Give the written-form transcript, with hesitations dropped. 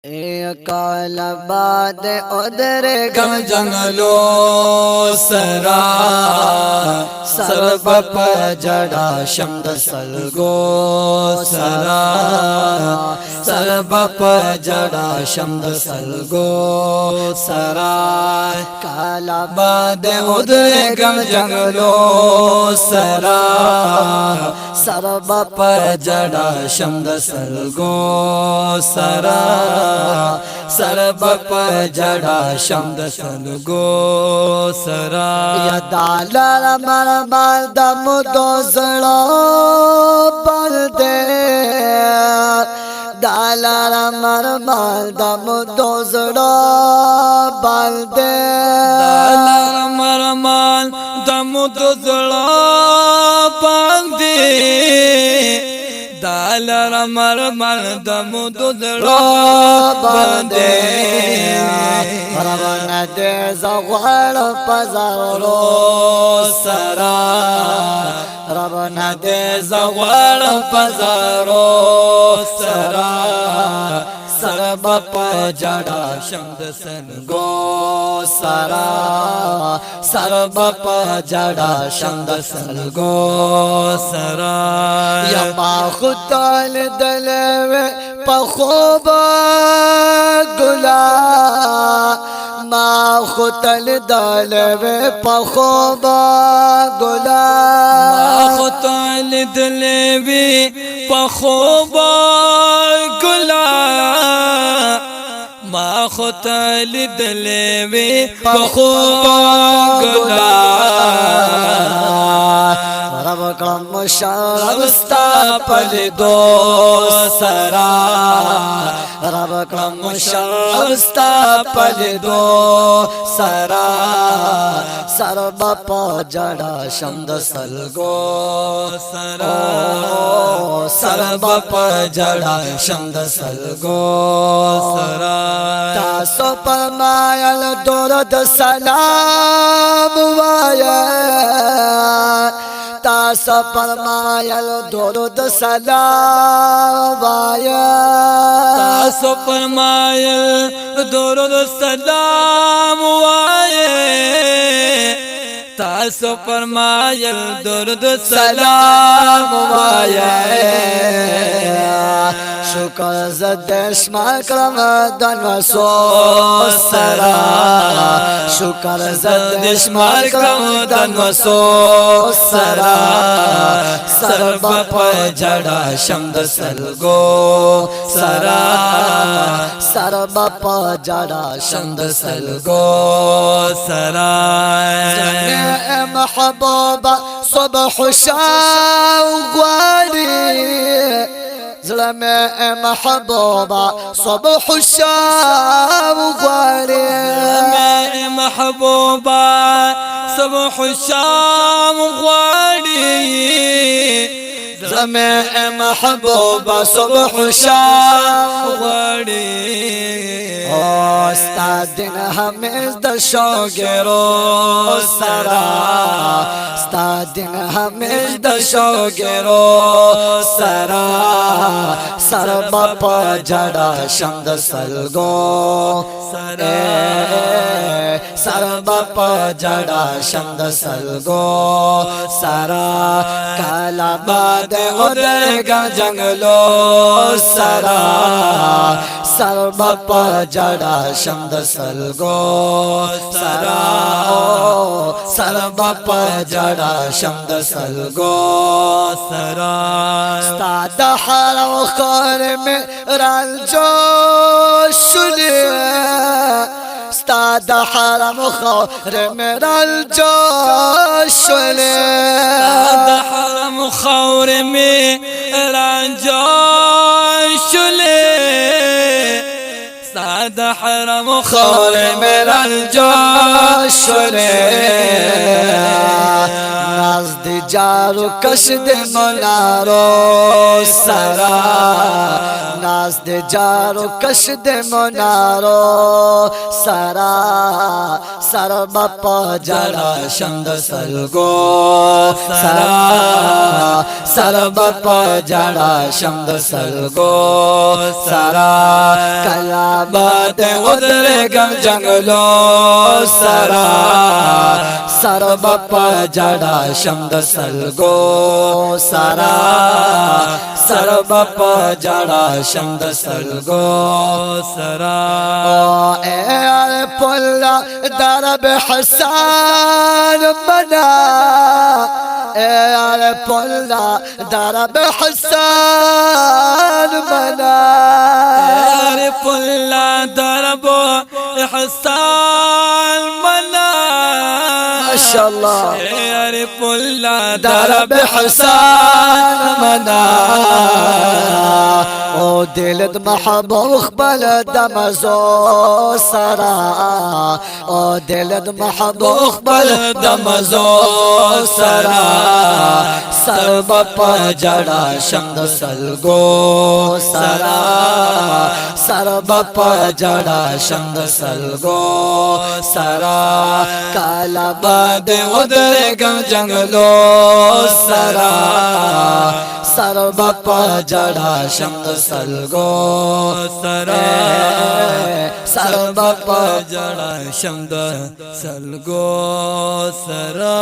کال بعد ادھر گم جنگلو سرا سرب پر جڑا شمد سلگو سرا سرب پر جڑا شمد سلگو سرا کال بعد ادھر گم جنگلو سرا سرب پر جڑا شمد سلگو سرا سرب پر جڑا شمد سلگو سرا یا دالر مرمال دم دو زڑا پر دے دالر مرمال دم دو زڑا پر دے دالر مرمال دم دو زڑا پر دے دالر مرمل دم دلڑا بندے ربنا دے زغوار پزارو سرا ربنا دے زغوار پزارو سرا سرب پر جڑا شمد سلگو سرا سرب پر جڑا شمد سلگو سرا یا ما خطال دلوے پخوب گلا ما خطال دلوے پخوب گلا ما خطال دلوے پخوب گلا ما خطال دلوے پخوب گلا رب کرم شرب ستا پل دو سرا رب کرم شرب ستا پل دو سرا سرب پا جڑا شمد سلگو سرا سرب پا جڑا شمد سلگو سرا تاسو پرمایل دورد سلام وایا تاسو فرمایل درود سلام وایا تاسو فرمایل درود سلام وایا تاسو فرمایل درود سلام وایا شکر زدش مکرم دن وسو سرا شکر زدش مکرم دن وسو سرا سرب پر جڑا شمد سلگو سرا سرب پر جڑا شمد سلگو سرا محبوبہ صبح شاو غواری ظلم محبوبہ صبح شام غواری ظلم محبوبہ صبح شام غواری ظلم محبوبہ صبح شام غواری استاد دن ہمیز د شوگرو سرا استاد دن ہمیز د شوگرو سرا سرب پا جڑا شمد سلگو سرا سرب پا جڑا شمد سلگو سرا کالا باد ادھر جنگلو سرا سرب پا جڑا شمد سلگو سرا سرب پا جڑا شمد سلگو سرا استاد حرم خور میں رنجو شلی استاد حرم خور میں رنجو شلی استاد حرم خور میں رنجو شلی استاد حرم خور میں رنجو شلی نزد جارو کشد منارو سرا نزد جارو کشد منارو سرا سرب پا جڑا شمد سلگو سرا سرب پا جڑا شمد سلگو سرا کلا बाद उधरे गम जंगलो सरा सर बप्पा जड़ा शमद सलगो सरा सर बप्पा जड़ा शमद सलगो सरा ए पुल्ला दरब हसान बना ए पुल्ला दरब हसान बना पुल्ला दरब हसान बना माशाअल्लाह अरे पुल्ला दरब हसान बना ओ दिलद महबूब बल दमजो सरा ओ दिलद महबूब बल दमजो सरा सर्व जड़ा शमद सलगो सरा सर्व जड़ा शमद सलगो सरा काला बाद उधरे गम जंगलो सरा सर्व जड़ा शमद सलगो सरा सर्व जड़ा शमद सलगो सरा